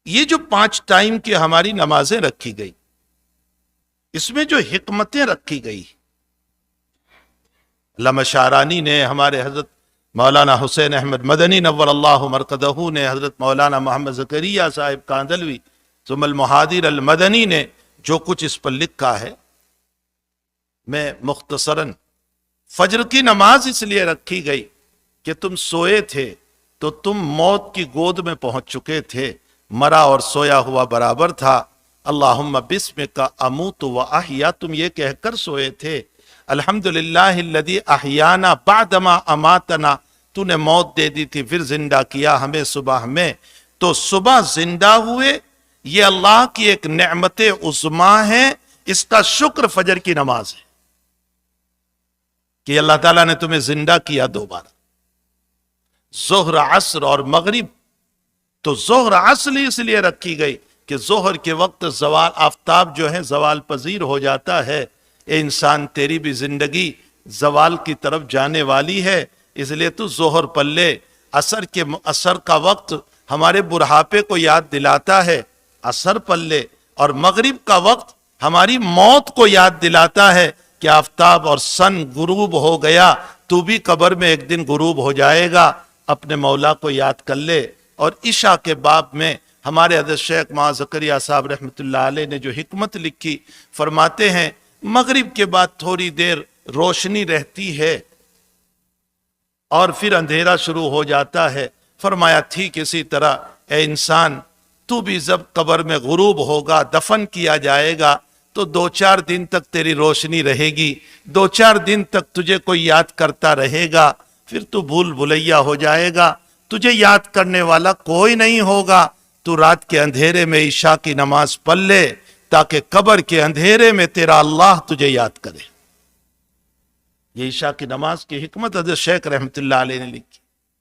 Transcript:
یہ جو 5 ٹائم کی ہماری نمازیں رکھی گئی، اس میں جو حکمتیں رکھی گئی، علامہ شعرانی نے، ہمارے حضرت مولانا حسین احمد مدنی نور اللہ مرقدہ نے، حضرت مولانا محمد زکریا صاحب کاندلوی ثم المحاضر المدنی نے جو کچھ اس پر لکھا ہے، میں مختصراً، فجر کی نماز اس لیے رکھی گئی کہ تم سوئے تھے تو تم موت کی گود میں پہنچ چکے تھے، مرا اور سویا ہوا برابر تھا، اللہم بسمک اموت و احیا، تم یہ کہہ کر سوئے تھے، الحمدللہ الذی احیانا بعدما اماتنا، تو نے موت دے دی تھی پھر زندہ کیا ہمیں صبح میں، تو صبح زندہ ہوئے، یہ اللہ کی ایک نعمت عظمیٰ ہے، اس کا شکر فجر کی نماز ہے کہ اللہ تعالیٰ نے تمہیں زندہ کیا دوبارہ۔ ظہر، عصر اور مغرب، تو ظہر عصر اس لیے رکھی گئی کہ ظہر کے وقت زوال، آفتاب جو ہے زوال پذیر ہو جاتا ہے، اے انسان تیری بھی زندگی زوال کی طرف جانے والی ہے، اس لیے تو ظہر پڑھ لے۔ عصر کا وقت ہمارے بڑھاپے کو یاد دلاتا ہے، عصر پڑھ لے، اور مغرب کا وقت ہماری موت کو یاد دلاتا ہے کہ آفتاب اور سن غروب ہو گیا، تو بھی قبر میں ایک دن غروب ہو جائے گا، اپنے مولا کو یاد کر لے۔ اور عشاء کے باب میں ہمارے حضرت شیخ مولانا زکریا صاحب رحمۃ اللہ علیہ نے جو حکمت لکھی، فرماتے ہیں مغرب کے بعد تھوڑی دیر روشنی رہتی ہے اور پھر اندھیرا شروع ہو جاتا ہے، فرمایا ٹھیک اسی طرح اے انسان تو بھی جب قبر میں غروب ہوگا، دفن کیا جائے گا، تو 2-4 دن تک تیری روشنی رہے گی، 2-4 دن تک تجھے کوئی یاد کرتا رہے گا، پھر تو بھول بھلیا ہو جائے گا، تجھے یاد کرنے والا کوئی نہیں ہوگا، تو رات کے اندھیرے میں عشاء کی نماز پڑھ لے تاکہ قبر کے اندھیرے میں تیرا اللہ تجھے یاد کرے۔ یہ عشاء کی نماز کی حکمت حضرت شیخ رحمۃ اللہ علیہ نے لکھی۔